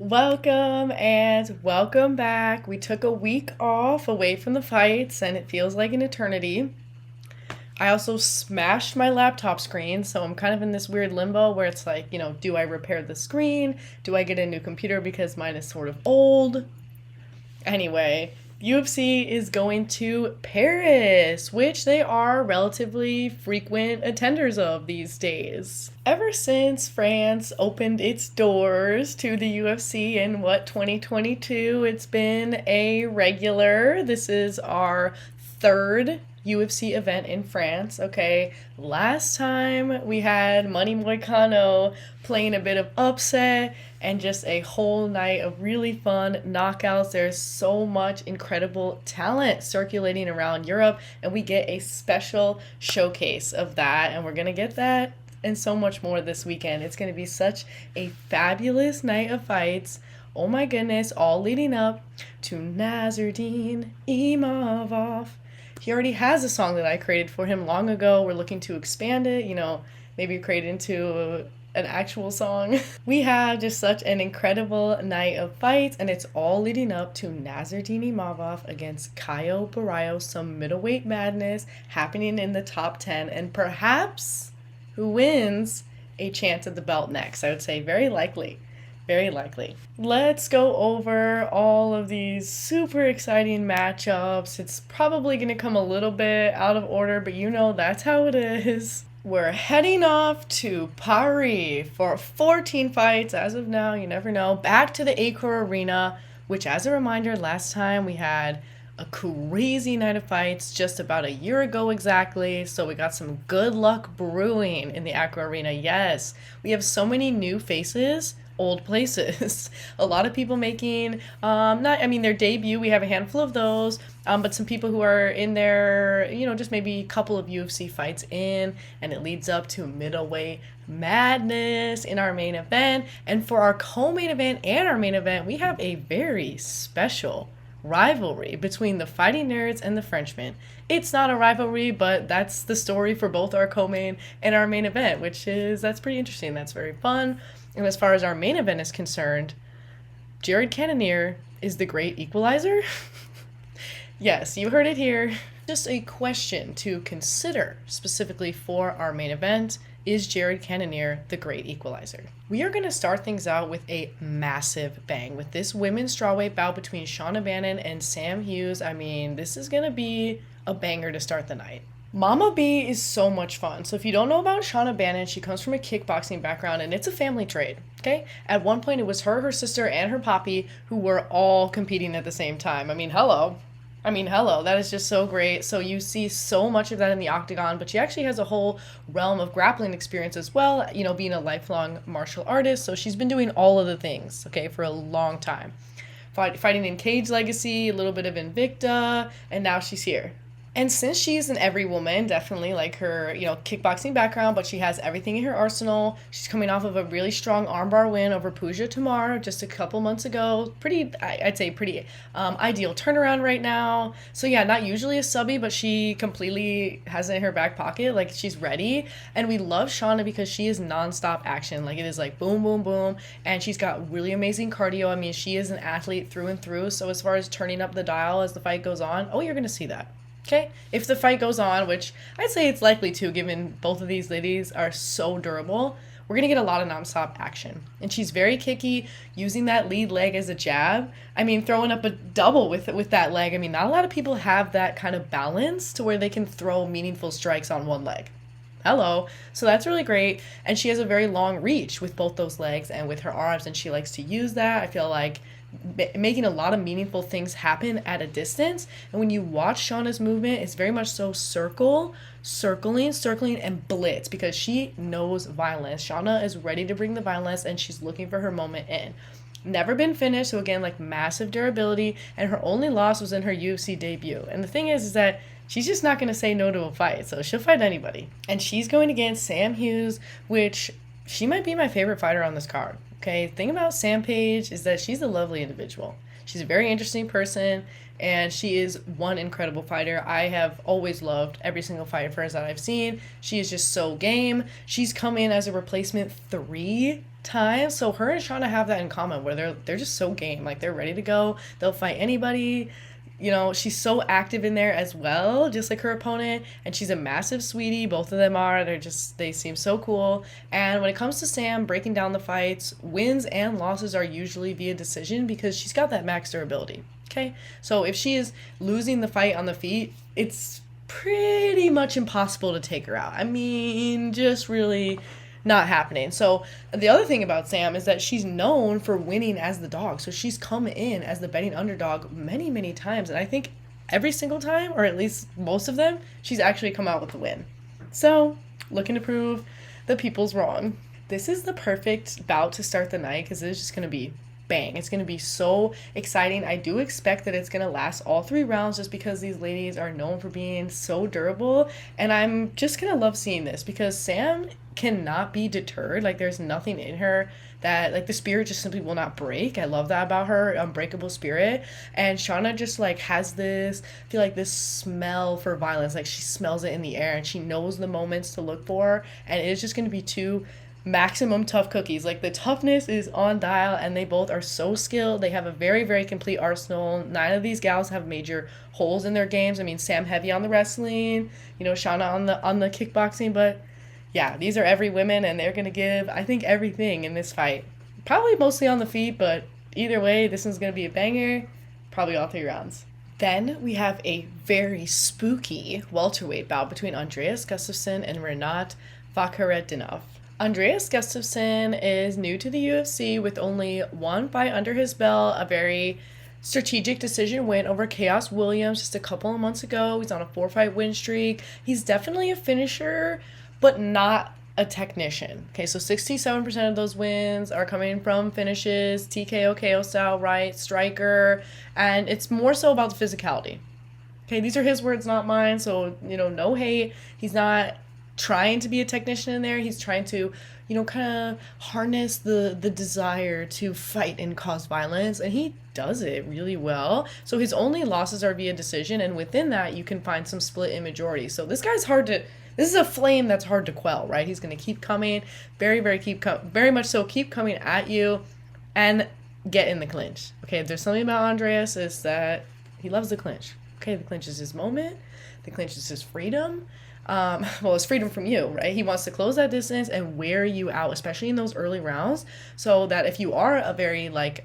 Welcome and welcome back. We took a week off away from the fights and it feels like an eternity. I also smashed my laptop screen, so I'm kind of in this weird limbo where it's like, do I repair the screen? Do I get a new computer because mine is sort of old? Anyway, UFC is going to Paris, which they are relatively frequent attenders of these days. Ever since France opened its doors to the UFC in 2022, it's been a regular. This is our third UFC event in France. Okay, last time we had Money Moicano playing a bit of upset and just a whole night of really fun knockouts. There's so much incredible talent circulating around Europe, and we get a special showcase of that, and we're gonna get that and so much more this weekend. It's gonna be such a fabulous night of fights. Oh my goodness, all leading up to Nasruddin Imavov. He already has a song that I created for him long ago. We're looking to expand it, maybe create it into an actual song. We have just such an incredible night of fights, and it's all leading up to Nasruddin Imavov against Caio Borralho, some middleweight madness happening in the top 10, and perhaps who wins a chance at the belt next. I would say very likely. Very likely. Let's go over all of these super exciting matchups. It's probably going to come a little bit out of order, but that's how it is. We're heading off to Paris for 14 fights as of now. You never know. Back to the Accor Arena, which, as a reminder, last time we had a crazy night of fights just about a year ago exactly. So we got some good luck brewing in the Accor Arena. Yes, we have so many new faces, old places. A lot of people making their debut. We have a handful of those, but some people who are in there, just maybe a couple of UFC fights in, and it leads up to middleweight madness in our main event. And for our co-main event and our main event, we have a very special rivalry between the Fighting Nerds and the Frenchmen. It's not a rivalry, but that's the story for both our co-main and our main event, that's pretty interesting. That's very fun. And as far as our main event is concerned, Jared Cannonier is the great equalizer. Yes, you heard it here. Just a question to consider specifically for our main event. Is Jared Cannonier the great equalizer? We are going to start things out with a massive bang with this women's strawweight bout between Shauna Bannon and Sam Hughes. This is going to be a banger to start the night. Mama B is so much fun. So if you don't know about Shauna Bannon, she comes from a kickboxing background, and it's a family trade, okay? At one point, it was her sister, and her poppy who were all competing at the same time. Hello, that is just so great. So you see so much of that in the octagon, but she actually has a whole realm of grappling experience as well, being a lifelong martial artist. So she's been doing all of the things, okay, for a long time. Fighting in Cage Legacy, a little bit of Invicta, and now she's here. And since she's an every woman, definitely like her, kickboxing background, but she has everything in her arsenal. She's coming off of a really strong armbar win over Pooja Tamar just a couple months ago. I'd say pretty ideal turnaround right now. So yeah, not usually a subby, but she completely has it in her back pocket. Like, she's ready. And we love Shauna because she is nonstop action. Like, it is like boom, boom, boom. And she's got really amazing cardio. She is an athlete through and through. So as far as turning up the dial as the fight goes on, you're going to see that. Okay, if the fight goes on, which I'd say it's likely to, given both of these ladies are so durable, we're going to get a lot of nonstop action. And she's very kicky, using that lead leg as a jab. Throwing up a double with that leg. Not a lot of people have that kind of balance to where they can throw meaningful strikes on one leg. Hello. So that's really great. And she has a very long reach with both those legs and with her arms, and she likes to use that. I feel like making a lot of meaningful things happen at a distance. And when you watch Shauna's movement, it's very much so circling, and blitz, because she knows violence. Shauna is ready to bring the violence, and she's looking for her moment in. Never been finished, so again, like, massive durability, and her only loss was in her UFC debut. And the thing is that she's just not going to say no to a fight, so she'll fight anybody. And she's going against Sam Hughes, which she might be my favorite fighter on this card. Okay, the thing about Sam Page is that she's a lovely individual. She's a very interesting person, and she is one incredible fighter. I have always loved every single fight of hers that I've seen. She is just so game. She's come in as a replacement 3 times, so her and Shauna have that in common, where they're just so game. Like, they're ready to go. They'll fight anybody. You know, she's so active in there as well, just like her opponent, and she's a massive sweetie. Both of them are. They seem so cool. And when it comes to Sam breaking down the fights, wins and losses are usually via decision because she's got that max durability. Okay? So if she is losing the fight on the feet, it's pretty much impossible to take her out. I mean, just really not happening. So the other thing about Sam is that she's known for winning as the dog. So she's come in as the betting underdog many, many times. And I think every single time, or at least most of them, she's actually come out with the win. So looking to prove the people's wrong. This is the perfect bout to start the night because it's just going to be bang. It's going to be so exciting. I do expect that it's going to last all 3 rounds just because these ladies are known for being so durable. And I'm just going to love seeing this because Sam cannot be deterred. Like, there's nothing in her that, like, the spirit just simply will not break. I love that about her, unbreakable spirit. And Shauna just, like, has this, I feel like, this smell for violence. Like, she smells it in the air and she knows the moments to look for. And it's just going to be 2 maximum tough cookies. Like, the toughness is on dial, and they both are so skilled. They have a very, very complete arsenal. 9 of these gals have major holes in their games. I mean, Sam heavy on the wrestling, you know, Shauna on the kickboxing, but yeah, these are every women, and they're going to give, I think, everything in this fight. Probably mostly on the feet, but either way, this one's going to be a banger. Probably all 3 rounds. Then we have a very spooky welterweight bout between Andreas Gustafsson and Rinat Fakhretdinov. Andreas Gustafsson is new to the UFC with only 1 fight under his belt, a very strategic decision win over Chaos Williams just a couple of months ago. He's on a 4-fight win streak. He's definitely a finisher, but not a technician. Okay, so 67% of those wins are coming from finishes, TKO, KO style, right, striker, and it's more so about the physicality. Okay, these are his words, not mine, so, you know, no hate. He's not trying to be a technician in there. He's trying to, you know, kind of harness the desire to fight and cause violence, and he does it really well. So his only losses are via decision, and within that you can find some split in majority. So this is a flame that's hard to quell, right? He's going to keep coming, very much so keep coming at you and get in the clinch. Okay, if there's something about Andreas, is that he loves the clinch. Okay, the clinch is his moment. The clinch is his freedom. Well, it's freedom from you, right? He wants to close that distance and wear you out, especially in those early rounds, so that if you are a very, like,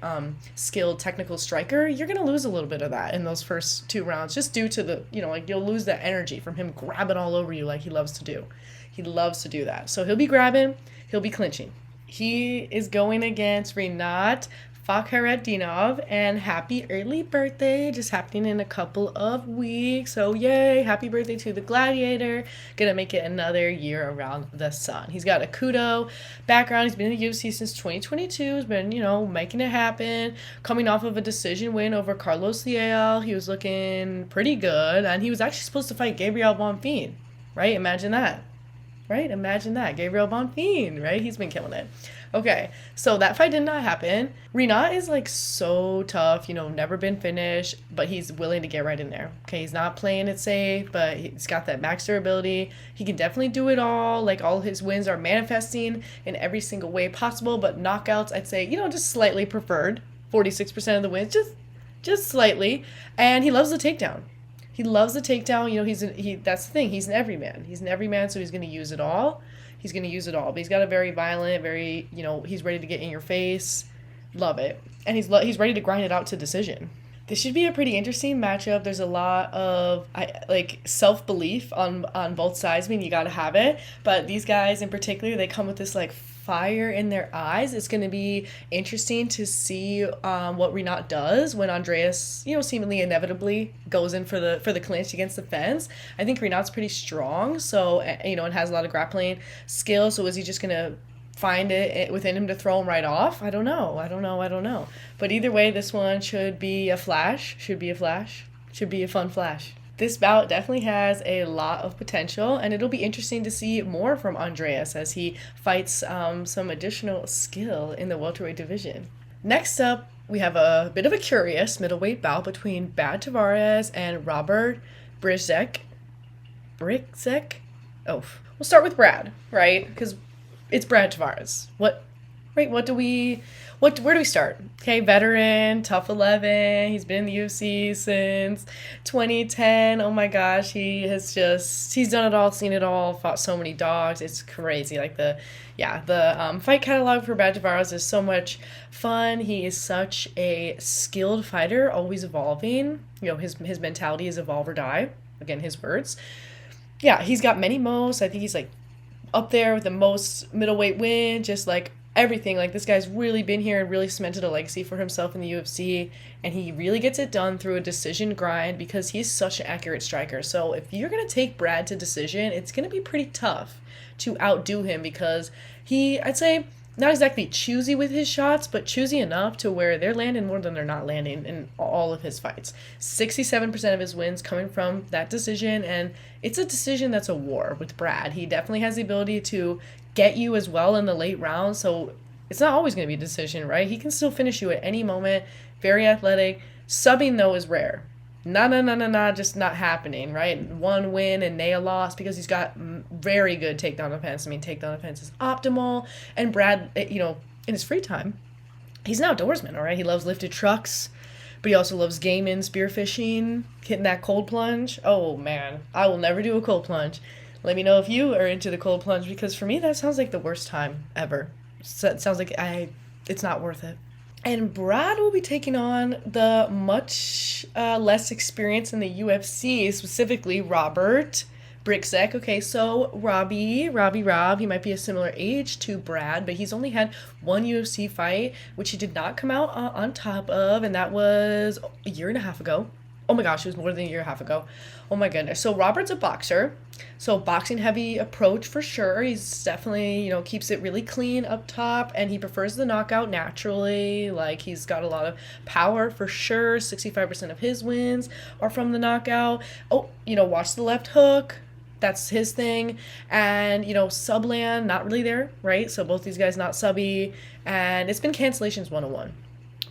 skilled technical striker, you're going to lose a little bit of that in those first 2 rounds, just due to the, you know, like, you'll lose that energy from him grabbing all over you like he loves to do. He loves to do that. So he'll be grabbing, he'll be clinching. He is going against Rinat Fakhretdinov, and happy early birthday, just happening in a couple of weeks. So yay, happy birthday to the gladiator. Gonna make it another year around the sun. He's got a kudo background. He's been in the UFC since 2022. He's been, you know, making it happen, coming off of a decision win over Carlos Leal. He was looking pretty good, and he was actually supposed to fight Gabriel Bonfim, right? Imagine that. Right? Imagine that. Gabriel Bonfim, right? He's been killing it. Okay, so that fight did not happen. Rinat is, like, so tough, you know, never been finished, but he's willing to get right in there. Okay, he's not playing it safe, but he's got that max durability. He can definitely do it all. Like, all his wins are manifesting in every single way possible, but knockouts, I'd say, you know, just slightly preferred. 46% of the wins, just slightly. And he loves the takedown. He loves the takedown. You know, that's the thing. He's an everyman. He's an everyman, so he's going to use it all. But he's got a very violent, very, you know, he's ready to get in your face. Love it. And he's ready to grind it out to decision. This should be a pretty interesting matchup. There's a lot of self-belief on both sides. I mean, you got to have it. But these guys in particular, they come with this, like, fire in their eyes. It's going to be interesting to see what Rinat does when Andreas, you know, seemingly inevitably goes in for the clinch against the fence. I think Renat's pretty strong, so, you know, and has a lot of grappling skill. So is he just going to find it within him to throw him right off? I don't know. But either way, this one should be a fun flash. This bout definitely has a lot of potential, and it'll be interesting to see more from Andreas as he fights some additional skill in the welterweight division. Next up, we have a bit of a curious middleweight bout between Brad Tavares and Robert Bryczek. Bryczek? Oh, we'll start with Brad, right? Because it's Brad Tavares. Where do we start? Okay, veteran, tough 11. He's been in the UFC since 2010. Oh my gosh, he's done it all, seen it all, fought so many dogs. It's crazy. Like the fight catalog for Brad Tavares is so much fun. He is such a skilled fighter, always evolving. His mentality is evolve or die. Again, his words. Yeah, he's got many most. I think he's like up there with the most middleweight win, just like everything. Like, this guy's really been here and really cemented a legacy for himself in the UFC, and he really gets it done through a decision grind because he's such an accurate striker. So if you're going to take Brad to decision, it's going to be pretty tough to outdo him because I'd say, not exactly choosy with his shots, but choosy enough to where they're landing more than they're not landing in all of his fights. 67% of his wins coming from that decision, and it's a decision that's a war with Brad. He definitely has the ability to get you as well in the late rounds, so it's not always going to be a decision, right? He can still finish you at any moment. Very athletic. Subbing, though, is rare. Just not happening, right? One win and Naya lost because he's got very good takedown defense. I mean, takedown defense is optimal. And Brad, in his free time, he's an outdoorsman, all right? He loves lifted trucks, but he also loves gaming, spearfishing, hitting that cold plunge. Oh, man, I will never do a cold plunge. Let me know if you are into the cold plunge, because for me, that sounds like the worst time ever. So it sounds like it's not worth it. And Brad will be taking on the much less experience in the UFC, specifically Robert Bryczek. Okay, so Rob, he might be a similar age to Brad, but he's only had one UFC fight, which he did not come out on top of, and that was a year and a half ago. Oh my gosh, it was more than a year and a half ago. Oh my goodness. So Robert's a boxer. So boxing heavy approach for sure. He's definitely, keeps it really clean up top, and he prefers the knockout naturally. Like, he's got a lot of power for sure. 65% of his wins are from the knockout. Oh, watch the left hook. That's his thing. And, subland, not really there, right? So both these guys not subby. And it's been cancellations 101.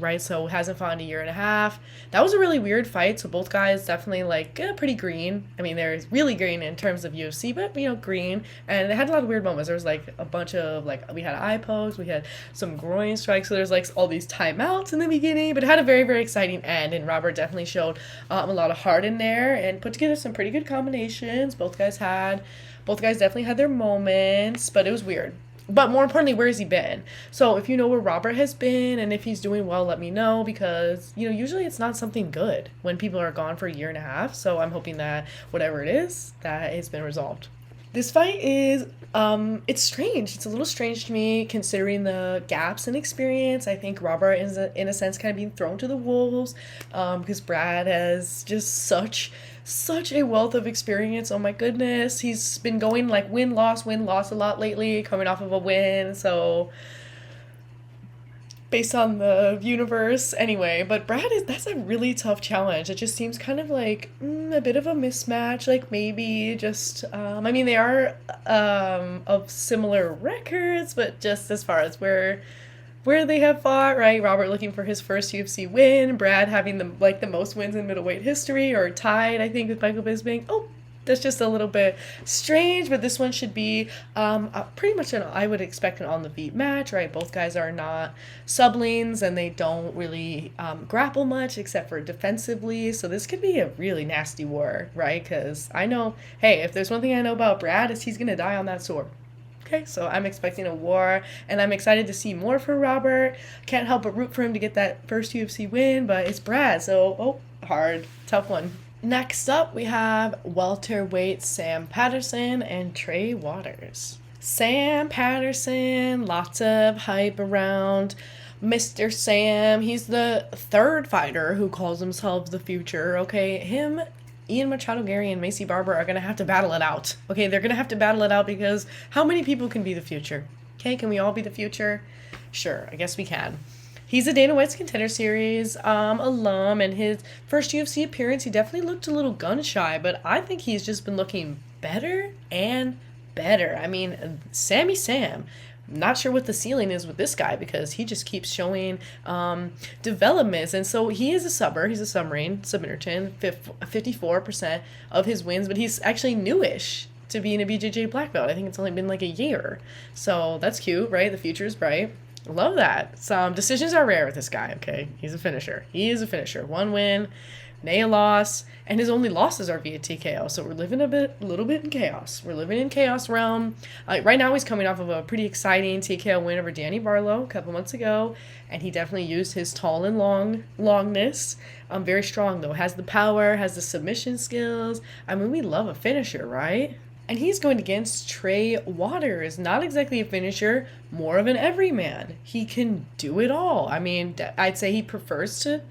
Right, so hasn't fought in a year and a half. That was a really weird fight. So both guys definitely pretty green. I mean, they're really green in terms of UFC, but green. And they had a lot of weird moments. There was a bunch of we had eye pokes, we had some groin strikes. So there's all these timeouts in the beginning, but it had a very, very exciting end. And Robert definitely showed a lot of heart in there and put together some pretty good combinations. Both guys definitely had their moments, but it was weird. But more importantly, where has he been? So if you know where Robert has been and if he's doing well, let me know, because, usually it's not something good when people are gone for a year and a half. So I'm hoping that whatever it is, that it's been resolved. This fight is, it's strange. It's a little strange to me considering the gaps in experience. I think Robert is, in a sense, kind of being thrown to the wolves because Brad has just such a wealth of experience. Oh my goodness. He's been going win, loss a lot lately, coming off of a win. So based on the universe anyway, but that's a really tough challenge. It just seems kind of a bit of a mismatch, maybe just they are of similar records, but just as far as where they have fought, right? Robert looking for his first UFC win, Brad having the most wins in middleweight history, or tied, I think, with Michael Bisping. That's just a little bit strange, but this one should be pretty much I would expect an on-the-feet match, right? Both guys are not sublings, and they don't really grapple much except for defensively, so this could be a really nasty war, right? Because I know, hey, if there's one thing I know about Brad, is he's going to die on that sword. Okay, so I'm expecting a war, and I'm excited to see more for Robert. Can't help but root for him to get that first UFC win, but it's Brad, so, hard, tough one. Next up, we have welterweight Sam Patterson and Trey Waters. Sam Patterson, lots of hype around Mr. Sam. He's the third fighter who calls himself the future, okay? Him, Ian Machado Gary, and Macy Barber are going to have to battle it out. Okay, they're going to have to battle it out because how many people can be the future? Okay, can we all be the future? Sure, I guess we can. He's a Dana White's Contender Series alum, and his first UFC appearance, he definitely looked a little gun-shy, but I think he's just been looking better and better. I mean, Sammy Sam, not sure what the ceiling is with this guy because he just keeps showing developments. And so he is a subber. He's a submarine, 54% of his wins, but he's actually newish to being a BJJ black belt. I think it's only been like a year. So that's cute, right? The future is bright. Love that. Some decisions are rare with this guy, okay? He's a finisher. He is a finisher. 1 win, nay a loss, and his only losses are via TKO. So we're living a little bit in chaos. We're living in chaos realm. Right now he's coming off of a pretty exciting TKO win over Danny Barlow a couple months ago, and he definitely used his tall and longness. Very strong though. Has the power, has the submission skills. I mean, we love a finisher, right? And he's going against Trey Waters. Not exactly a finisher, more of an everyman. He can do it all. I mean, I'd say he prefers to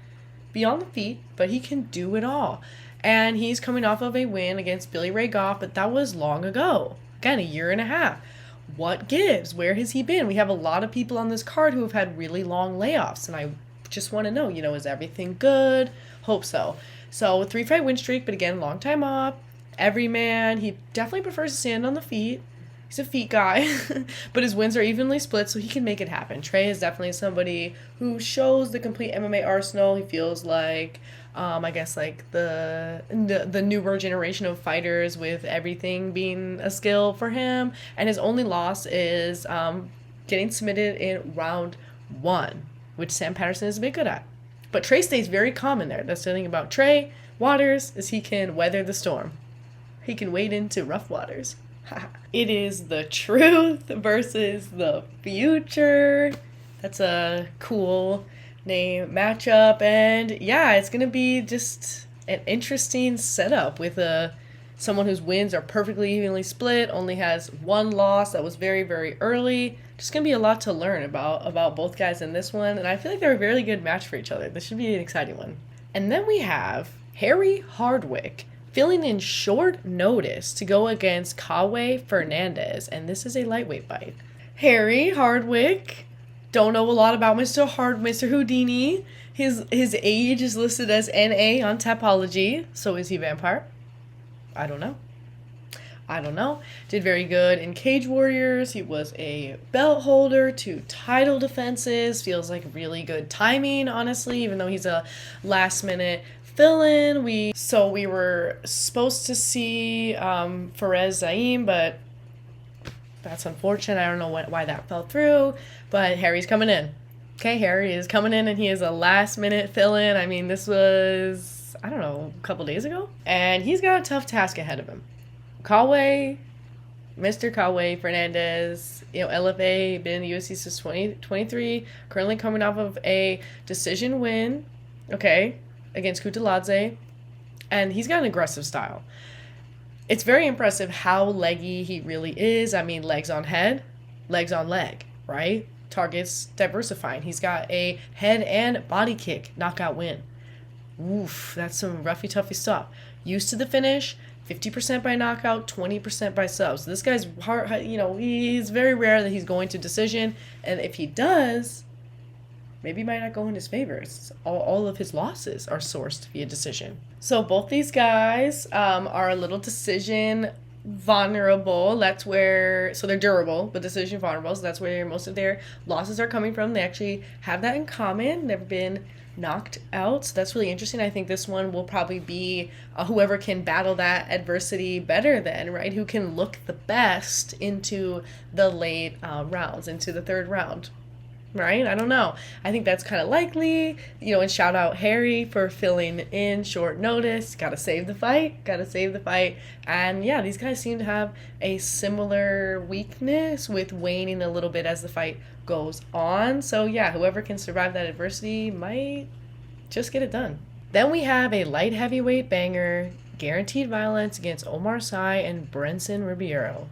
be on the feet, but he can do it all. And he's coming off of a win against Billy Ray Goff, but that was long ago. Again, a year and a half. What gives? Where has he been? We have a lot of people on this card who have had really long layoffs, and I just want to know, is everything good? Hope so. So, 3-fight win streak, but again, long time off. Everyman. He definitely prefers to stand on the feet. He's a feet guy, but his wins are evenly split, so he can make it happen. Trey is definitely somebody who shows the complete MMA arsenal. He feels like, I guess, like the newer generation of fighters with everything being a skill for him. And his only loss is getting submitted in round 1, which Sam Patterson is a bit good at. But Trey stays very calm in there. That's the thing about Trey Waters is he can weather the storm. He can wade into rough waters. It is the truth versus the future. That's a cool name matchup. And yeah, it's going to be just an interesting setup with someone whose wins are perfectly evenly split, only has 1 loss that was very, very early. Just going to be a lot to learn about both guys in this one. And I feel like they're a very good match for each other. This should be an exciting one. And then we have Harry Hardwick filling in short notice to go against Fernandes, and this is a lightweight fight. Harry Hardwick, don't know a lot about Mr. Houdini. His age is listed as NA on Tapology, so is he vampire? I don't know. Did very good in Cage Warriors. He was a belt holder, 2 title defenses. Feels like really good timing, honestly, even though he's a last-minute fill-in. We were supposed to see Fares Zaim, but that's unfortunate. I don't know why that fell through, but Harry's coming in. Okay, Harry is coming in, and he is a last-minute fill-in. I mean, this was, I don't know, a couple days ago, and he's got a tough task ahead of him. Mr. Fernandes, LFA, been in the UFC since 2023, currently coming off of a decision win, against Kutaladze, and he's got an aggressive style. It's very impressive how leggy he really is. I mean, legs on head, legs on leg, right? Targets diversifying. He's got a head and body kick knockout win. Oof, that's some roughy toughy stuff. Used to the finish, 50% by knockout, 20% by subs. This guy's hard, he's very rare that he's going to decision, and if he does, maybe it might not go in his favor. It's all of his losses are sourced via decision. So both these guys are a little decision vulnerable. So they're durable, but decision vulnerable. So that's where most of their losses are coming from. They actually have that in common. Never been knocked out. So that's really interesting. I think this one will probably be whoever can battle that adversity better than, right? Who can look the best into the late rounds, into the 3rd round. Right? I don't know. I think that's kind of likely, and shout out Harry for filling in short notice. Gotta save the fight. And yeah, these guys seem to have a similar weakness with waning a little bit as the fight goes on. So yeah, whoever can survive that adversity might just get it done. Then we have a light heavyweight banger, guaranteed violence against Omar Sy and Brenson Ribiero.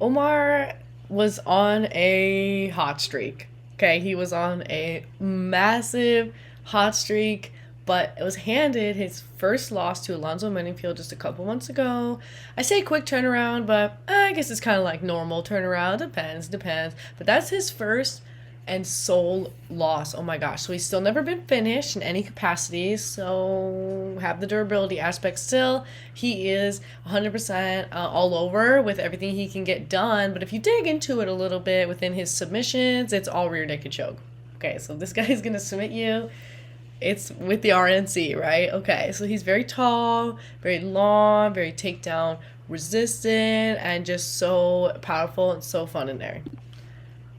Omar was on a hot streak. Okay, he was on a massive hot streak, but it was handed his first loss to Alonzo Menifield just a couple months ago. I say quick turnaround, but I guess it's kind of like normal turnaround. Depends. But that's his first and sole loss. Oh my gosh. So he's still never been finished in any capacity. So have the durability aspect still. He is 100% all over with everything he can get done. But if you dig into it a little bit within his submissions, it's all rear naked choke. Okay, so this guy is going to submit you. It's with the RNC, right? Okay, so he's very tall, very long, very takedown resistant, and just so powerful and so fun in there.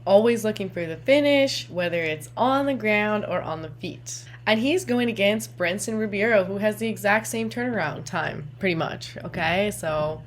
Always looking for the finish, whether it's on the ground or on the feet. And he's going against Brenson Ribiero, who has the exact same turnaround time, pretty much, okay? So,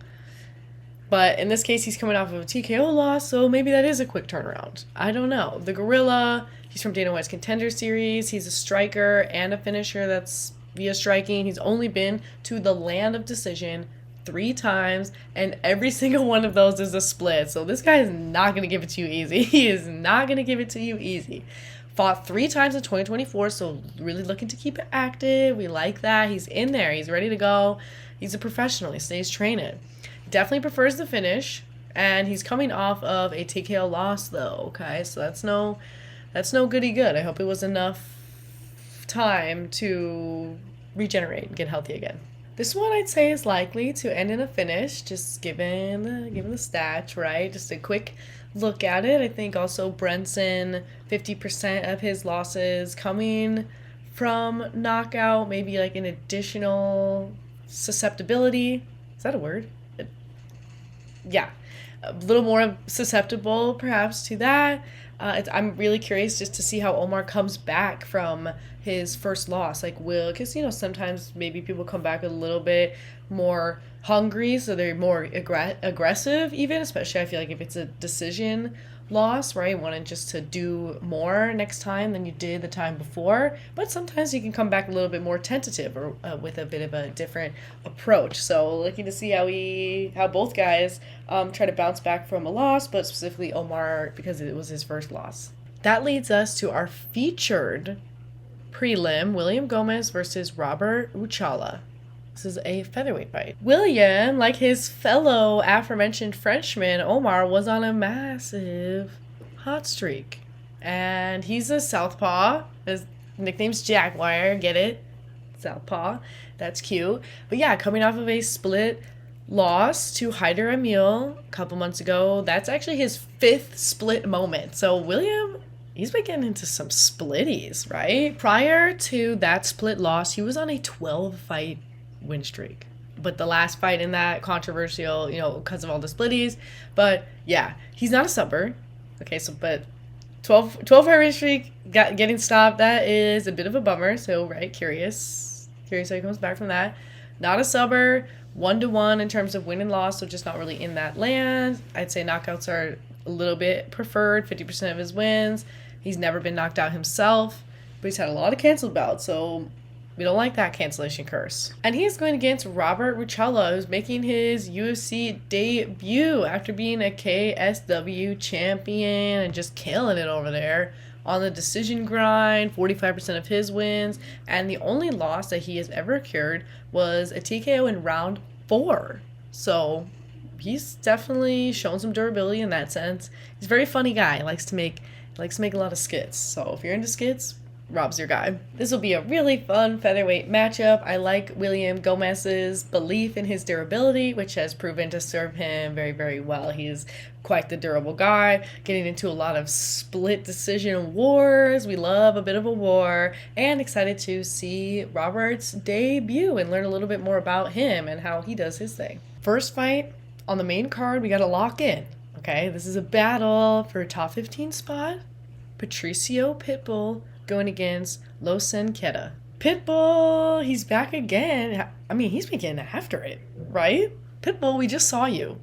but in this case, he's coming off of a TKO loss, so maybe that is a quick turnaround. I don't know. The Gorilla, he's from Dana White's Contender Series. He's a striker and a finisher that's via striking. He's only been to the land of decision 3 times, and every single one of those is a split. So this guy is not going to give it to you easy. He is not going to give it to you easy. Fought 3 times in 2024, so really looking to keep it active. We like that. He's in there. He's ready to go. He's a professional. He stays training. He definitely prefers the finish, and he's coming off of a TKO loss, though, okay? So that's no goody good. I hope it was enough time to regenerate and get healthy again. This one I'd say is likely to end in a finish, just given the stats, right? Just a quick look at it. I think also Brenson, 50% of his losses coming from knockout, maybe like an additional susceptibility. Is that a word? Yeah. A little more susceptible perhaps to that. I'm really curious just to see how Omar comes back from his first loss. Because, sometimes maybe people come back a little bit more hungry, so they're more aggressive even, especially I feel like if it's a decision loss, right? Wanting just to do more next time than you did the time before. But sometimes you can come back a little bit more tentative or with a bit of a different approach. So looking to see how both guys try to bounce back from a loss, but specifically Omar because it was his first loss. That leads us to our featured prelim, William Gomis versus Robert Ruchała. This is a featherweight fight. William, like his fellow aforementioned Frenchman, Omar, was on a massive hot streak. And he's a southpaw. His nickname's Jaguar, get it? Southpaw. That's cute. But yeah, coming off of a split loss to Haider Emil a couple months ago. That's actually his 5th split moment. So William, he's been getting into some splitties, right? Prior to that split loss, he was on a 12-fight win streak. But the last fight in that, controversial, because of all the splitties. But yeah, he's not a subber. Okay, so but 12-fight win streak, getting stopped, that is a bit of a bummer. So, right, curious how he comes back from that. Not a subber, 1-1 in terms of win and loss, so just not really in that land. I'd say knockouts are a little bit preferred, 50% of his wins. He's never been knocked out himself, but he's had a lot of canceled bouts, so we don't like that cancellation curse. And he is going against Robert Ruchała, who's making his UFC debut after being a KSW champion and just killing it over there on the decision grind, 45% of his wins, and the only loss that he has ever occurred was a TKO in round 4. So he's definitely shown some durability in that sense. He's a very funny guy. He likes to make a lot of skits. So if you're into skits, Rob's your guy. This will be a really fun featherweight matchup. I like William Gomis's belief in his durability, which has proven to serve him very, very well. He's quite the durable guy, getting into a lot of split decision wars. We love a bit of a war, and excited to see Robert's debut and learn a little bit more about him and how he does his thing. First fight on the main card, we got to lock in. Okay, this is a battle for a top 15 spot. Patricio Pitbull going against Losen Keita. Pitbull, he's back again. I mean, he's been getting after it, right? Pitbull, we just saw you.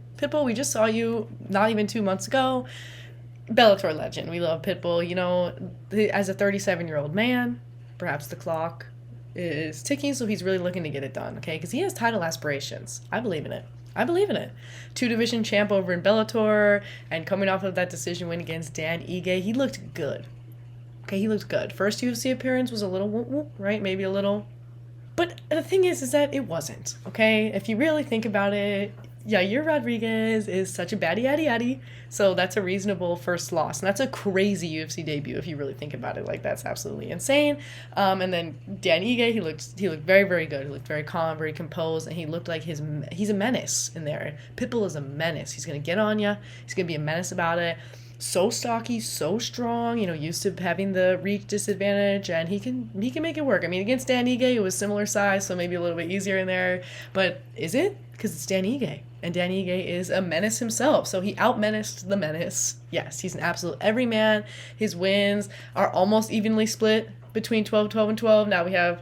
Not even 2 months ago. Bellator legend. We love Pitbull. As a 37-year-old man, perhaps the clock is ticking, so he's really looking to get it done, okay? Because he has title aspirations. I believe in it. 2-division champ over in Bellator, and coming off of that decision win against Dan Ige, he looked good. Okay, he looked good. First UFC appearance was a little whoop, right? Maybe a little. But the thing is that it wasn't, okay? If you really think about it, Yair Rodriguez is such a baddie yaddy yaddy. So that's a reasonable first loss. And that's a crazy UFC debut if you really think about it. Like, that's absolutely insane. And then Dan Ige, he looked very, very good. He looked very calm, very composed, and he looked like he's a menace in there. Pitbull is a menace. He's going to get on you. He's going to be a menace about it. So stocky, so strong, used to having the reach disadvantage, and he can make it work. I mean, against Dan Ige, it was similar size, so maybe a little bit easier in there. But is it? Because it's Dan Ige, and Dan Ige is a menace himself, so he out-menaced the menace. Yes, he's an absolute everyman. His wins are almost evenly split between 12-12 and 12. Now we have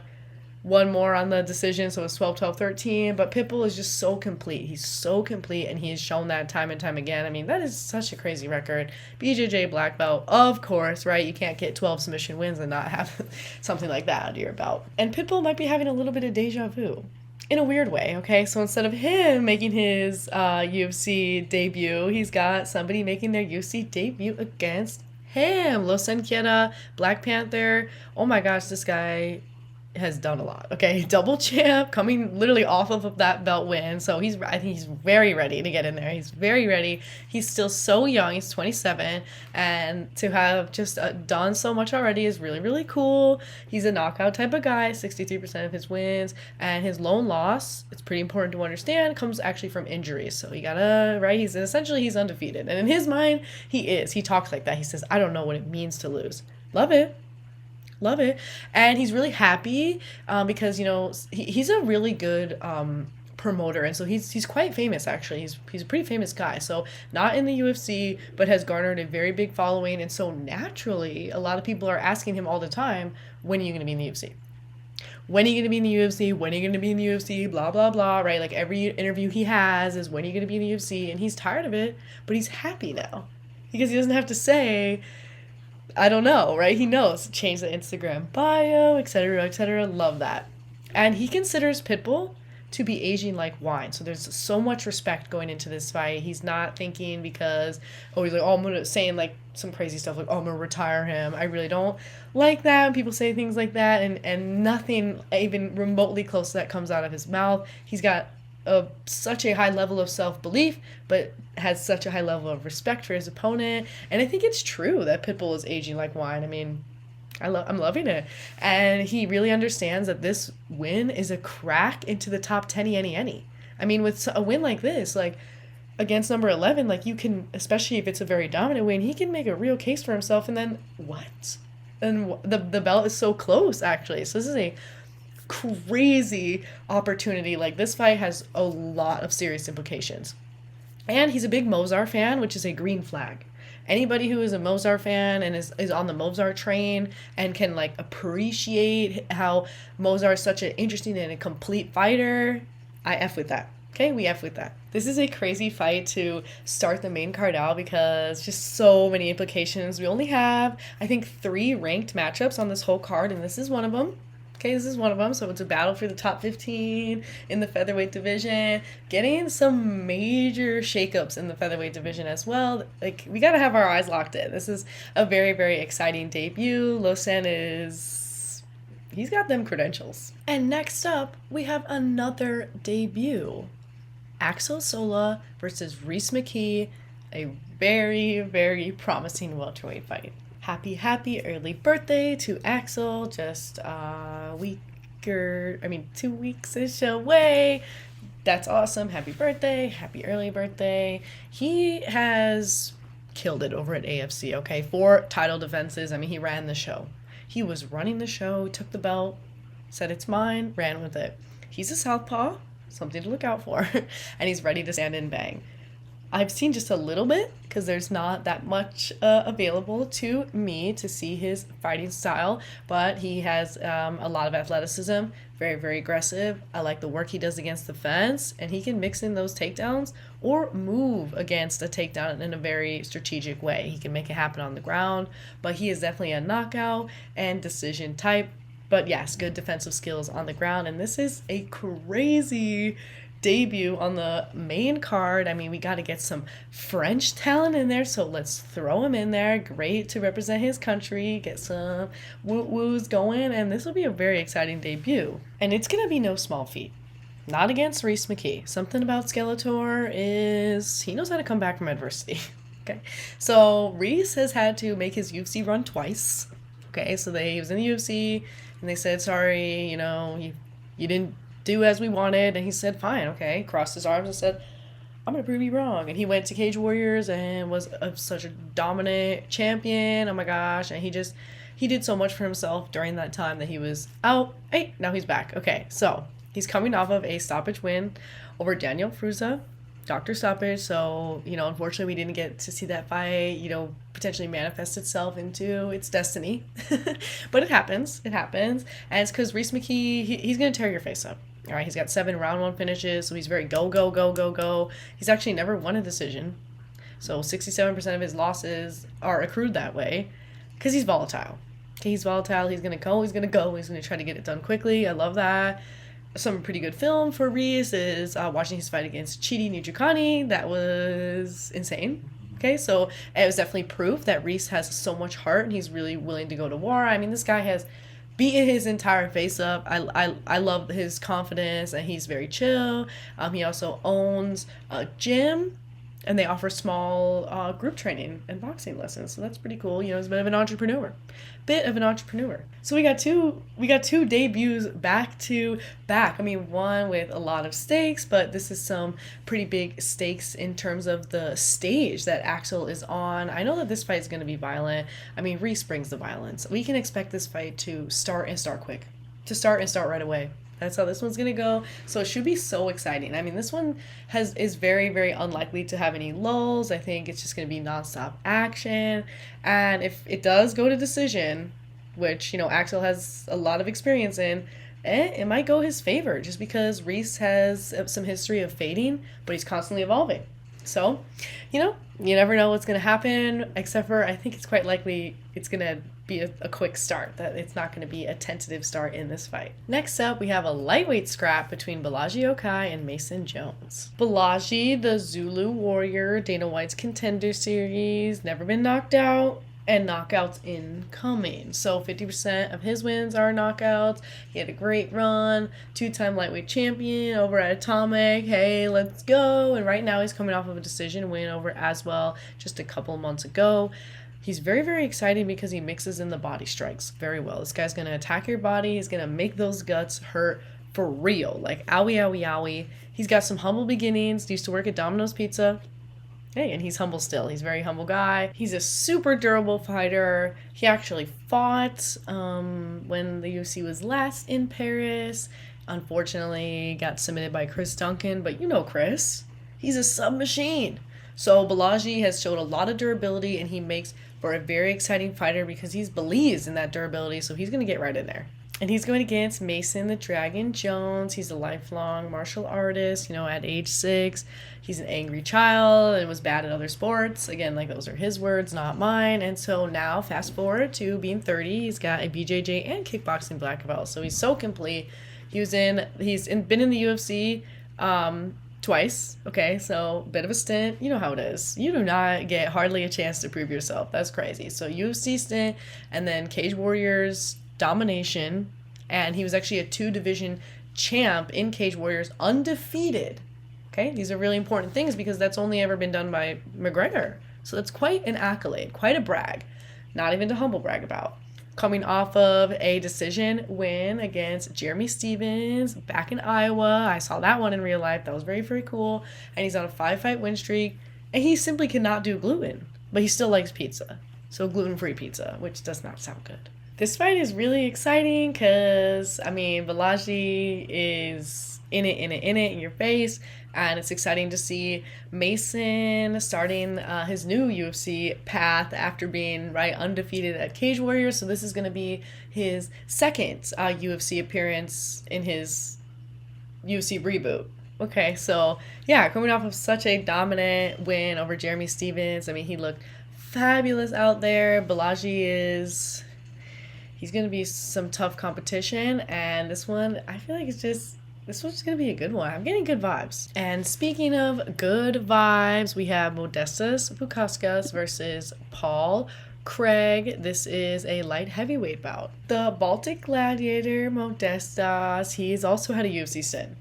one more on the decision, so it's 12-12-13. But Pitbull is just so complete. He's so complete, and he has shown that time and time again. I mean, that is such a crazy record. BJJ black belt, of course, right? You can't get 12 submission wins and not have something like that under your belt. And Pitbull might be having a little bit of deja vu. In a weird way, okay? So instead of him making his UFC debut, he's got somebody making their UFC debut against him. Losen Quiera, Black Panther. Oh my gosh, this guy has done a lot, okay? Double champ, coming literally off of that belt win. So I think he's very ready to get in there. He's very ready. He's still so young. He's 27. And to have just done so much already is really, really cool. He's a knockout type of guy, 63% of his wins. And his lone loss, it's pretty important to understand, comes actually from injuries. So you gotta, right? He's undefeated. And in his mind, he is. He talks like that. He says, I don't know what it means to lose. Love it. Love it. And he's really happy because, he's a really good promoter. And so he's quite famous, actually. He's a pretty famous guy. So not in the UFC, but has garnered a very big following. And so naturally, a lot of people are asking him all the time, when are you going to be in the UFC? When are you going to be in the UFC? When are you going to be in the UFC? Blah, blah, blah, right? Like every interview he has is, when are you going to be in the UFC? And he's tired of it, but he's happy now because he doesn't have to say, I don't know, right? He knows. Change the Instagram bio, etc., etc. Love that. And he considers Pitbull to be aging like wine. So there's so much respect going into this fight. He's not thinking because, he's like, I'm going to, saying like some crazy stuff like, I'm going to retire him. I really don't like that when people say things like that. And nothing even remotely close to that comes out of his mouth. He's got such a high level of self-belief, but has such a high level of respect for his opponent. And I think it's true that Pitbull is aging like wine. I mean, I'm loving it. And he really understands that this win is a crack into the top 10 any. I mean, with a win like this, like against number 11, like you can, especially if it's a very dominant win, he can make a real case for himself. And then what? And the belt is so close, actually. So this is a crazy opportunity. Like, this fight has a lot of serious implications. And he's a big Mozart fan, which is a green flag. Anybody who is a Mozart fan and is on the Mozart train and can like appreciate how Mozart is such an interesting and a complete fighter, I F with that. Okay, we F with that. This is a crazy fight to start the main card out because just so many implications. We only have, I think, 3 ranked matchups on this whole card, and this is one of them. Okay, this is one of them. So it's a battle for the top 15 in the featherweight division. Getting some major shakeups in the featherweight division as well. Like, we got to have our eyes locked in. This is a very, very exciting debut. Losen he's got them credentials. And next up, we have another debut. Axel Sola versus Mckee. A very, very promising welterweight fight. Happy early birthday to Axel, just 2 weeks-ish away. That's awesome. Happy birthday, happy early birthday. He has killed it over at AFC, okay? 4 title defenses. I mean, he ran the show. He was running the show, took the belt, said it's mine, ran with it. He's a southpaw, something to look out for, and he's ready to stand and bang. I've seen just a little bit because there's not that much available to me to see his fighting style, but he has a lot of athleticism, very, very aggressive. I like the work he does against the fence, and he can mix in those takedowns or move against a takedown in a very strategic way. He can make it happen on the ground, but he is definitely a knockout and decision type. But yes, good defensive skills on the ground, and this is a crazy debut on the main card. I mean, we got to get some French talent in there, so let's throw him in there. Great to represent his country, get some woos going, and this will be a very exciting debut. And it's going to be no small feat. Not against Mckee. Something about Skeletor is he knows how to come back from adversity. Okay, so Reese has had to make his UFC run twice. Okay, so he was in the UFC and they said, sorry, you didn't do as we wanted. And he said, fine, okay, crossed his arms and said, I'm going to prove you wrong. And he went to Cage Warriors and was such a dominant champion. Oh my gosh. And he did so much for himself during that time that he was out. Hey, now he's back. Okay, so he's coming off of a stoppage win over Daniel Fruza. Doctor stoppage, so unfortunately we didn't get to see that fight potentially manifest itself into its destiny. But it happens, and it's because Reese Mckee, he's gonna tear your face up. All right, he's got 7 round 1 finishes, so he's very go. He's actually never won a decision, so 67% of his losses are accrued that way because he's volatile. Okay, he's volatile. He's gonna go. He's gonna try to get it done quickly. I love that. Some pretty good film for Reese is watching his fight against Chidi Nijukani. That was insane. Okay, so it was definitely proof that Reese has so much heart and he's really willing to go to war. I mean, this guy has beaten his entire face up. I love his confidence and he's very chill. He also owns a gym and they offer small group training and boxing lessons. So that's pretty cool. He's a bit of an entrepreneur. So we got two debuts back to back. I mean, one with a lot of stakes, but this is some pretty big stakes in terms of the stage that Axel is on. I know that this fight is going to be violent. I mean, Reese brings the violence. We can expect this fight to start quick. To start right away. That's how this one's going to go. So it should be so exciting. I mean, this one is very, very unlikely to have any lulls. I think it's just going to be nonstop action. And if it does go to decision, which, Axel has a lot of experience in, it might go his favor just because Reese has some history of fading, but he's constantly evolving. So, you never know what's going to happen, except for I think it's quite likely it's going to be a quick start, that it's not going to be a tentative start in this fight. Next up, we have a lightweight scrap between Balaji Okai and Mason Jones. Balaji, the Zulu Warrior, Dana White's Contender Series, never been knocked out, and knockouts incoming. So 50% of his wins are knockouts. He had a great run, 2-time lightweight champion over at Atomic. Hey, let's go. And right now he's coming off of a decision win over Aswell just a couple months ago. He's very, very exciting because he mixes in the body strikes very well. This guy's going to attack your body. He's going to make those guts hurt for real. Like, owie, owie, owie. He's got some humble beginnings. Used to work at Domino's Pizza. Hey, and he's humble still. He's a very humble guy. He's a super durable fighter. He actually fought when the UFC was last in Paris. Unfortunately, got submitted by Chris Duncan. But Chris. He's a submachine. So Balaji has showed a lot of durability, and he makes for a very exciting fighter because he believes in that durability. So he's going to get right in there. And he's going against Mason the Dragon Jones. He's a lifelong martial artist, at age 6. He's an angry child and was bad at other sports. Again, those are his words, not mine. And so now, fast forward to being 30, he's got a BJJ and kickboxing black belt. So he's so complete. He's been in the UFC twice. Okay, so bit of a stint. You know how it is. You do not get hardly a chance to prove yourself. That's crazy. So UFC stint and then Cage Warriors domination, and he was actually a 2-division champ in Cage Warriors, undefeated. Okay, these are really important things because that's only ever been done by McGregor. So that's quite an accolade, quite a brag. Not even to humble brag about. Coming off of a decision win against Jeremy Stevens back in Iowa. I saw that one in real life. That was very, very cool. And he's on a 5-fight win streak. And he simply cannot do gluten, but he still likes pizza. So gluten-free pizza, which does not sound good. This fight is really exciting because, Balaji is in it, in your face. And it's exciting to see Mason starting his new UFC path after being undefeated at Cage Warriors. So this is going to be his second UFC appearance in his UFC reboot. Okay, so yeah, coming off of such a dominant win over Jeremy Stevens. He looked fabulous out there. Balaji he's going to be some tough competition. And this one, I feel like this one's going to be a good one. I'm getting good vibes. And speaking of good vibes, we have Modestas Bukauskas versus Paul Craig. This is a light heavyweight bout. The Baltic Gladiator, Modestas, he's also had a UFC stint.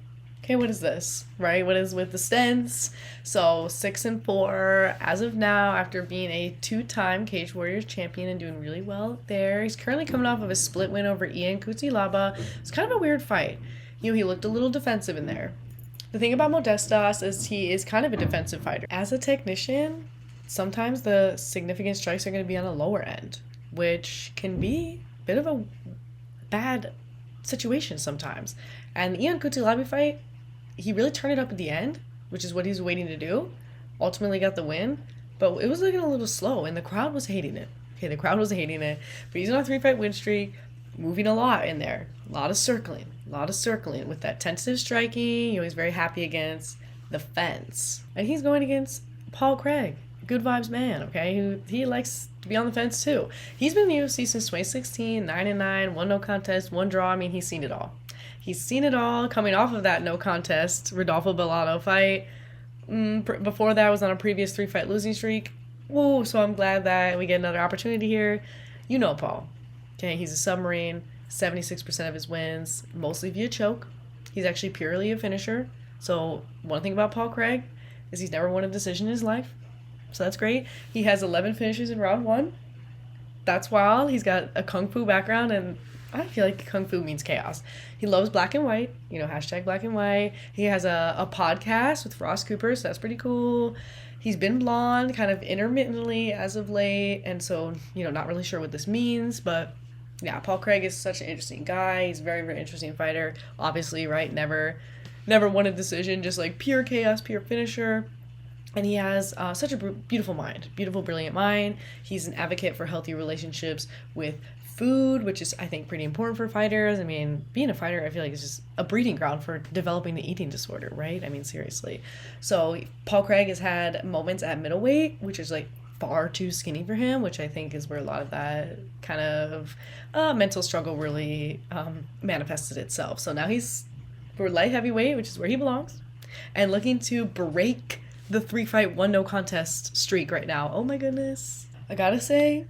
Okay, what is this, right? What is with the stents? So 6-4 as of now, after being a 2-time Cage Warriors champion and doing really well there. He's currently coming off of a split win over Ian Cutelaba. It's kind of a weird fight. He looked a little defensive in there. The thing about Modestas is he is kind of a defensive fighter. As a technician, sometimes the significant strikes are going to be on the lower end, which can be a bit of a bad situation sometimes. And the Ian Cutelaba fight, he really turned it up at the end, which is what he was waiting to do. Ultimately got the win, but it was looking a little slow, and the crowd was hating it. Okay, the crowd was hating it, but he's on a 3-fight win streak, moving a lot in there. A lot of circling with that tentative striking. He's very happy against the fence. And he's going against Paul Craig, good vibes man, okay? He likes to be on the fence too. He's been in the UFC since 2016, 9-9, 1 no contest, 1 draw. I mean, he's seen it all. He's seen it all coming off of that no contest Rodolfo Bellato fight. Before that, was on a previous 3-fight losing streak. Woo, so I'm glad that we get another opportunity here. You know Paul. Okay, he's a submarine. 76% of his wins, mostly via choke. He's actually purely a finisher. So one thing about Paul Craig is he's never won a decision in his life. So that's great. He has 11 finishes in round 1. That's wild. He's got a Kung Fu background, and I feel like Kung Fu means chaos. He loves black and white, hashtag black and white. He has a podcast with Ross Cooper, so that's pretty cool. He's been blonde kind of intermittently as of late, and so, not really sure what this means, but yeah, Paul Craig is such an interesting guy. He's a very, very interesting fighter. Obviously, right, never won a decision, just like pure chaos, pure finisher. And he has such a beautiful mind, beautiful, brilliant mind. He's an advocate for healthy relationships with food, which is, I think, pretty important for fighters. I mean, being a fighter, I feel like is just a breeding ground for developing an eating disorder, right? I mean, seriously. So Paul Craig has had moments at middleweight, which is like far too skinny for him, which I think is where a lot of that kind of mental struggle really manifested itself. So now he's for light heavyweight, which is where he belongs, and looking to break the 3-fight 1 no contest streak right now. Oh my goodness. I gotta say,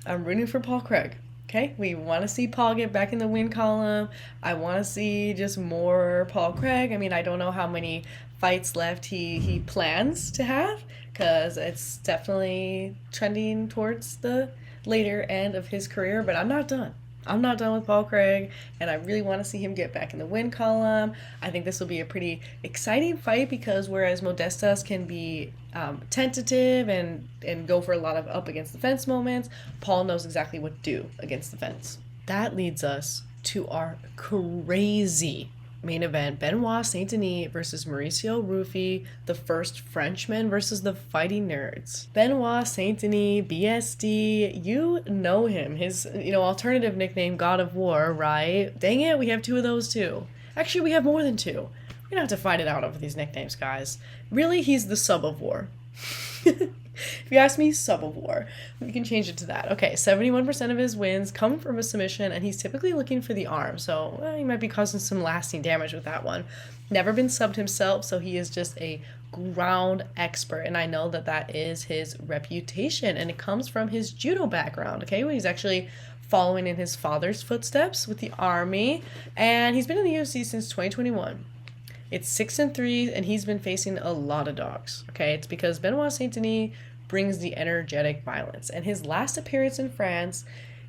I'm rooting for Paul Craig. Okay, we want to see Paul get back in the win column. I want to see just more Paul Craig. I mean, I don't know how many fights left he plans to have, because it's definitely trending towards the later end of his career, but I'm not done. I'm not done with Paul Craig, and I really want to see him get back in the win column. I think this will be a pretty exciting fight, because whereas Modestas can be tentative and go for a lot of up against the fence moments, Paul knows exactly what to do against the fence. That leads us to our crazy main event, Benoit Saint-Denis versus Mauricio Ruffy, the first Frenchman versus the Fighting Nerds. Benoit Saint-Denis, BSD, you know him. His, alternative nickname, God of War, right? Dang it, we have 2 of those too. Actually, we have more than 2. We're gonna have to fight it out over these nicknames, guys. Really, he's the Sub of War. If you ask me, Sub of War. We can change it to that. Okay, 71% of his wins come from a submission, and he's typically looking for the arm, so he might be causing some lasting damage with that one. Never been subbed himself, so he is just a ground expert, and I know that is his reputation, and it comes from his judo background, okay? He's actually following in his father's footsteps with the army, and he's been in the UFC since 2021. It's 6-3, and he's been facing a lot of dogs, okay? It's because Benoit Saint-Denis brings the energetic violence, and his last appearance in France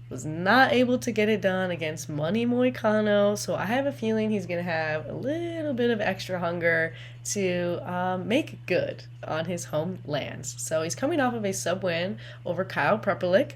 was not able to get it done against Money Moicano, so I have a feeling he's going to have a little bit of extra hunger to make good on his home lands. So he's coming off of a sub-win over Kyle Prepelic,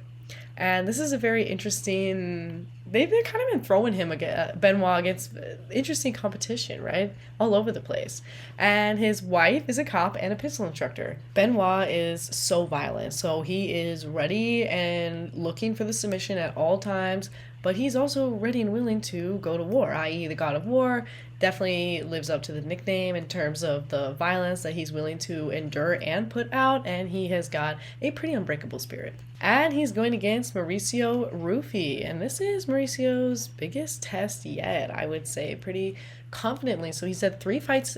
and this is a very interesting... They've kind of been throwing him Benoit against interesting competition, right? All over the place. And his wife is a cop and a pistol instructor. Benoit is so violent, so he is ready and looking for the submission at all times, but he's also ready and willing to go to war, i.e. the God of War. Definitely lives up to the nickname in terms of the violence that he's willing to endure and put out, and he has got a pretty unbreakable spirit. And he's going against Mauricio Ruffy, and this is Mauricio's biggest test yet, I would say, pretty confidently. So he's had 3 fights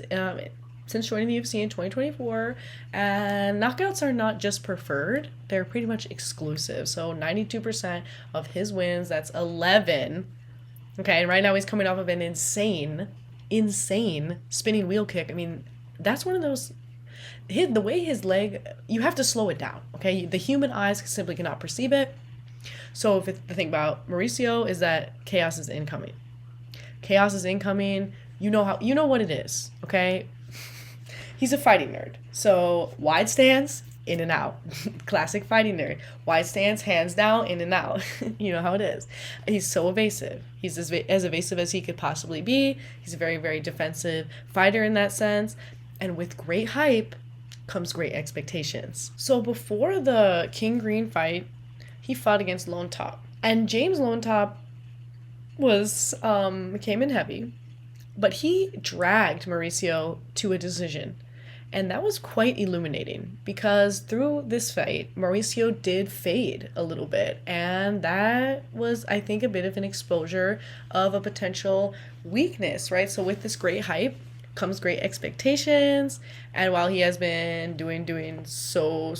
since joining the UFC in 2024, and knockouts are not just preferred, they're pretty much exclusive. So 92% of his wins, that's 11. Okay, and right now he's coming off of an insane insane spinning wheel kick. I mean, that's one of those, the way his leg, you have to slow it down, okay? The human eyes simply cannot perceive it. So the thing about Mauricio is that chaos is incoming. Chaos is incoming. You know what it is, okay? He's a fighting nerd. So wide stance, in and out. Classic fighting nerd. Wide stance, hands down, in and out. You know how it is. He's so evasive. He's as evasive as he could possibly be. He's a very, very defensive fighter in that sense. And with great hype comes great expectations. So before the King Green fight, he fought against Lone Top. And James Lone Top came in heavy, but he dragged Mauricio to a decision. And that was quite illuminating because through this fight, Mauricio did fade a little bit. And that was, I think, a bit of an exposure of a potential weakness, right? So with this great hype comes great expectations. And while he has been doing so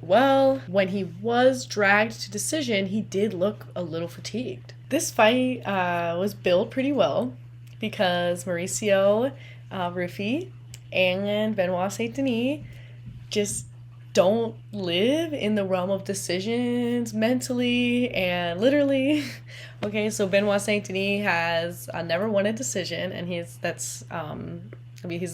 well, when he was dragged to decision, he did look a little fatigued. This fight was billed pretty well because Mauricio, Ruffy, and Benoit Saint-Denis just don't live in the realm of decisions mentally and literally. Okay, so Benoit Saint-Denis has never won a decision, and he's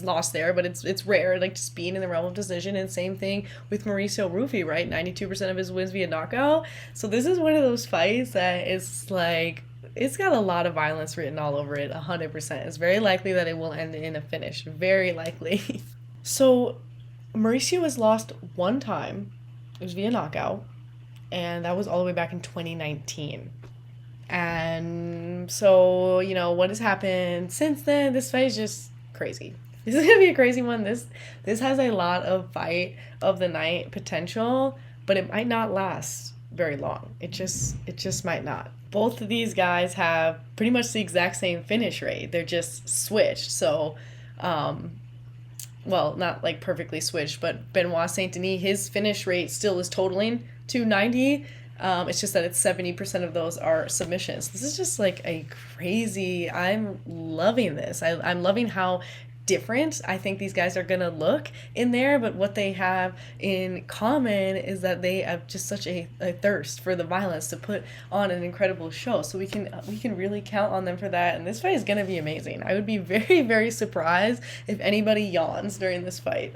lost there, but it's rare, like, just being in the realm of decision. And same thing with Mauricio Ruffy, right? 92% of his wins via knockout. So this is one of those fights that is like, it's got a lot of violence written all over it, 100%. It's very likely that it will end in a finish. Very likely. So Mauricio has lost one time. It was via knockout. And that was all the way back in 2019. And so, what has happened since then? This fight is just crazy. This is going to be a crazy one. This has a lot of fight of the night potential, but it might not last very long. It just might not. Both of these guys have pretty much the exact same finish rate. They're just switched. So, well, not like perfectly switched, but Benoit Saint-Denis, his finish rate still is totaling 290. It's just that it's 70% of those are submissions. This is just like a crazy, I'm loving this. I'm loving how different I think these guys are going to look in there, but what they have in common is that they have just such a thirst for the violence to put on an incredible show. So we can really count on them for that, and this fight is going to be amazing. I would be very, very surprised if anybody yawns during this fight.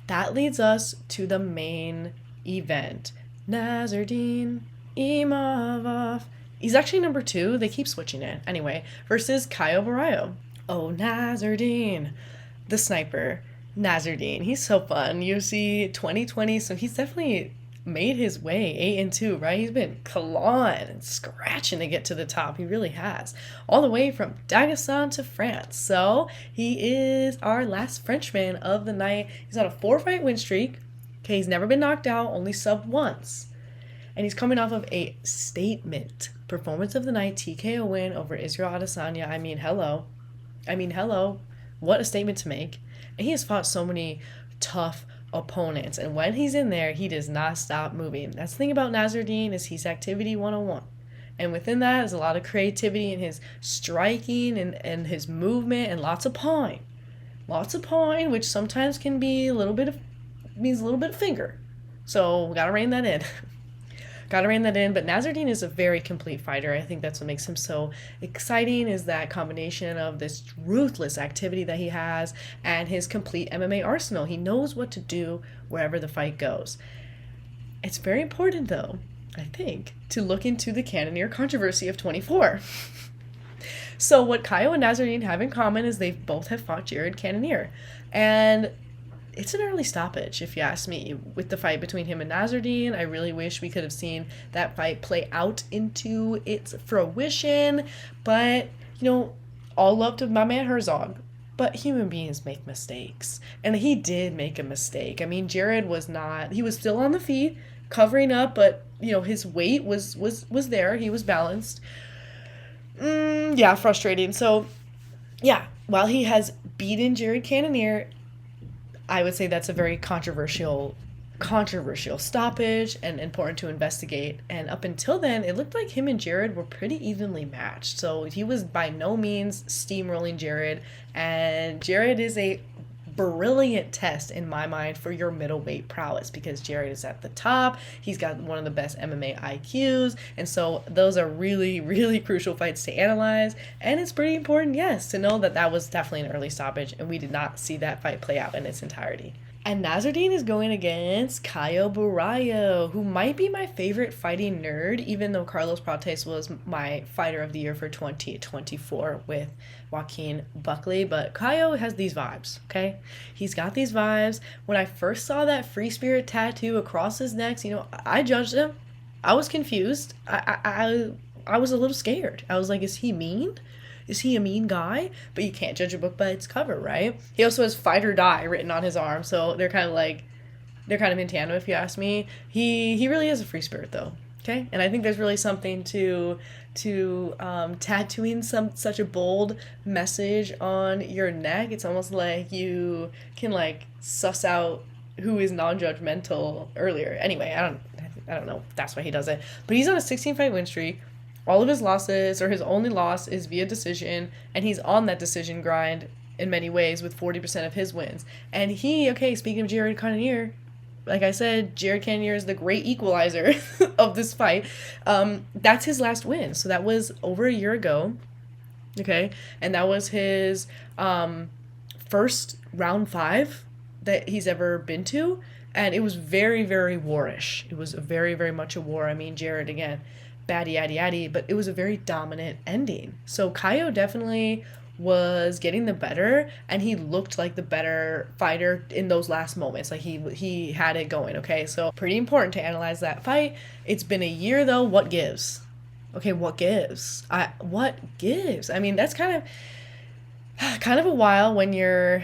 That leads us to the main event. Nasruddin Imavov. He's actually number 2. They keep switching it. Anyway, versus Caio Borralho. Oh, Nasruddin. The sniper. Nasruddin. He's so fun. UFC 2020, so he's definitely made his way 8-2, right? He's been clawing and scratching to get to the top. He really has. All the way from Dagestan to France. So he is our last Frenchman of the night. He's on a 4-fight win streak. Okay, he's never been knocked out, only subbed once. And he's coming off of a statement performance of the night, TKO win over Israel Adesanya. I mean, hello. What a statement to make. And he has fought so many tough opponents. And when he's in there, he does not stop moving. That's the thing about Nasruddin is he's activity 101. And within that is a lot of creativity in his striking and his movement and lots of pawing. Lots of pawing, which sometimes can be means a little bit of finger. So we gotta rein that in. But Nasruddin is a very complete fighter. I think that's what makes him so exciting, is that combination of this ruthless activity that he has and his complete MMA arsenal. He knows what to do wherever the fight goes. It's very important, though, I think, to look into the Cannonier controversy of 24. So what Caio and Nasruddin have in common is they both have fought Jared Cannonier. And it's an early stoppage, if you ask me, with the fight between him and Nasruddin. I really wish we could have seen that fight play out into its fruition. But, all love to my man Herzog. But human beings make mistakes. And he did make a mistake. I mean, Jared he was still on the feet, covering up, but, his weight was there. He was balanced. Frustrating. So, while he has beaten Jared Cannonier, I would say that's a very controversial controversial stoppage and important to investigate. And up until then, it looked like him and Jared were pretty evenly matched. So he was by no means steamrolling Jared. And Jared is a brilliant test in my mind for your middleweight prowess, because Jared is at the top. He's got one of the best MMA IQs. And so those are really, really crucial fights to analyze. And it's pretty important, yes, to know that that was definitely an early stoppage and we did not see that fight play out in its entirety. And Nasruddin is going against Caio Borralho, who might be my favorite fighting nerd, even though Carlos Prates was my fighter of the year for 2024 with Joaquin Buckley. But Caio has these vibes, okay? He's got these vibes. When I first saw that free spirit tattoo across his neck, I judged him. I was confused. I was a little scared. I was like, is he mean? Is he a mean guy? But you can't judge a book by its cover, right? He also has fight or die written on his arm, so they're kind of in tandem, if you ask me. He really is a free spirit, though. Okay, and I think there's really something to tattooing such a bold message on your neck. It's almost like you can suss out who is non-judgmental earlier. Anyway, I don't know if that's why he does it, but he's on a 16-fight win streak. All of his losses, or his only loss, is via decision, and he's on that decision grind in many ways with 40% of his wins. And speaking of Jared Cannonier, like I said, Jared Cannonier is the great equalizer of this fight. That's his last win. So that was over a year ago, okay? And that was his first round 5 that he's ever been to, and it was very, very warish. It was very, very much a war. I mean, Jared, again, batty, addy, addy, but it was a very dominant ending. So Caio definitely was getting the better, and he looked like the better fighter in those last moments. Like he had it going, okay? So pretty important to analyze that fight. It's been a year, though. What gives? Okay, what gives? What gives? I mean, that's kind of a while when you're...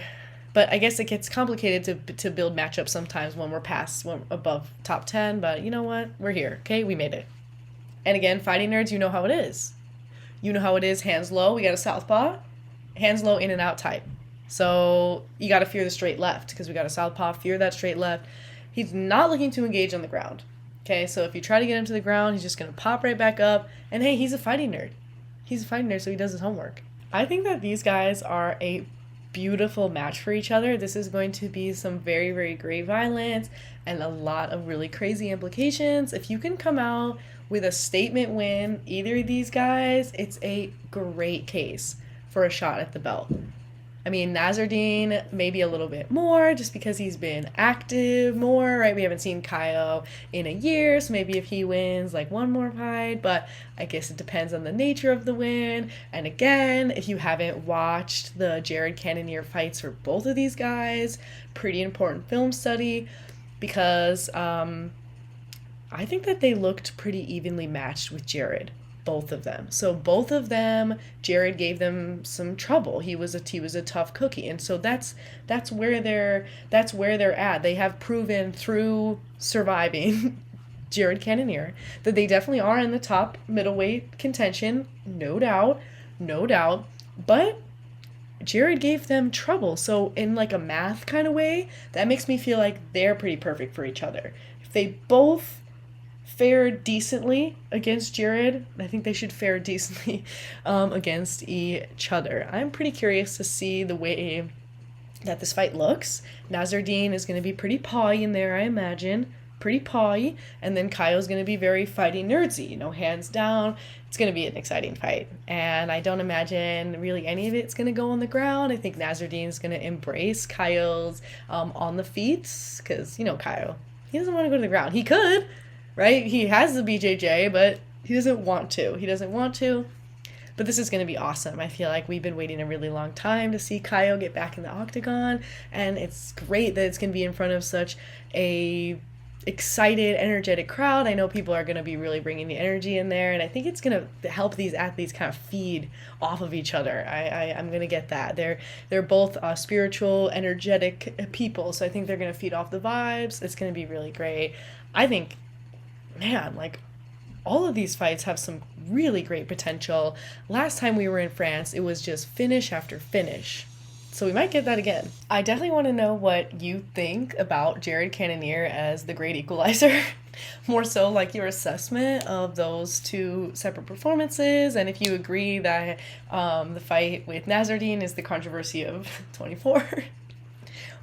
But I guess it gets complicated to build matchups sometimes when we're above top 10. But you know what? We're here, okay? We made it. And again, fighting nerds, you know how it is. You know how it is, hands low. We got a southpaw, hands low, in and out type. So you got to fear the straight left, because we got a southpaw, fear that straight left. He's not looking to engage on the ground. Okay, so if you try to get him to the ground, he's just going to pop right back up. And hey, he's a fighting nerd. He's a fighting nerd, so he does his homework. I think that these guys are a beautiful match for each other. This is going to be some very, very great violence and a lot of really crazy implications. If you can come out with a statement win, either of these guys, it's a great case for a shot at the belt. I mean, Nasruddin maybe a little bit more, just because he's been active more, right? We haven't seen Caio in a year, so maybe if he wins one more fight, but I guess it depends on the nature of the win. And again, if you haven't watched the Jared Cannonier fights for both of these guys, pretty important film study, because I think that they looked pretty evenly matched with Jared, both of them. So both of them, Jared gave them some trouble. He was a tough cookie, and so that's where they're at. They have proven through surviving Jared Cannonier that they definitely are in the top middleweight contention, no doubt. But Jared gave them trouble. So in a math kind of way, that makes me feel like they're pretty perfect for each other. If they both fared decently against Jared, I think they should fare decently against each other. I'm pretty curious to see the way that this fight looks. Nasruddin is going to be pretty pawy in there, I imagine. Pretty pawy. And then Caio's going to be very fighting nerdsy, hands down. It's going to be an exciting fight. And I don't imagine really any of it's going to go on the ground. I think Nasruddin is going to embrace Caio's on the feet, because, Caio, he doesn't want to go to the ground. He could, right? He has the BJJ, but he doesn't want to. But this is going to be awesome. I feel like we've been waiting a really long time to see Caio get back in the octagon, and it's great that it's going to be in front of such a excited, energetic crowd. I know people are going to be really bringing the energy in there, and I think it's going to help these athletes kind of feed off of each other. I'm going to get that. They're both spiritual, energetic people, so I think they're going to feed off the vibes. It's going to be really great. I think, man, all of these fights have some really great potential. Last time we were in France, it was just finish after finish. So we might get that again. I definitely want to know what you think about Jared Cannonier as the great equalizer. More so like your assessment of those two separate performances, and if you agree that the fight with Nasruddin is the controversy of 24.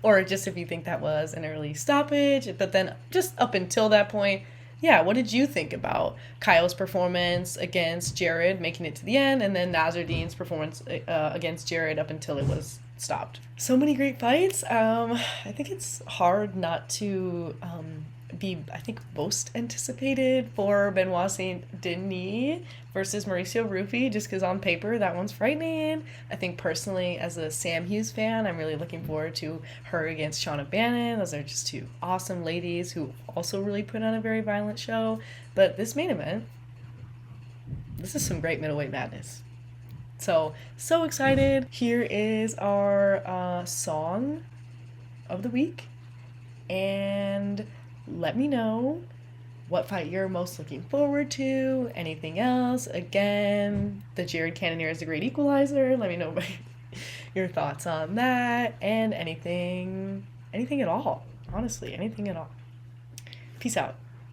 Or just if you think that was an early stoppage. But then just up until that point, yeah, what did you think about Kyle's performance against Jared making it to the end, and then Nasruddin's performance against Jared up until it was stopped? So many great fights. I think it's hard not to be, I think, most anticipated for Benoit Saint-Denis versus Mauricio Ruffy, just because on paper that one's frightening. I think personally, as a Sam Hughes fan, I'm really looking forward to her against Shauna Bannon. Those are just two awesome ladies who also really put on a very violent show. But this main event, this is some great middleweight madness. So excited. Here is our song of the week. And let me know what fight you're most looking forward to. Anything else? Again, the Jared Cannonier is a great equalizer. Let me know your thoughts on that. And anything at all. Honestly, anything at all. Peace out.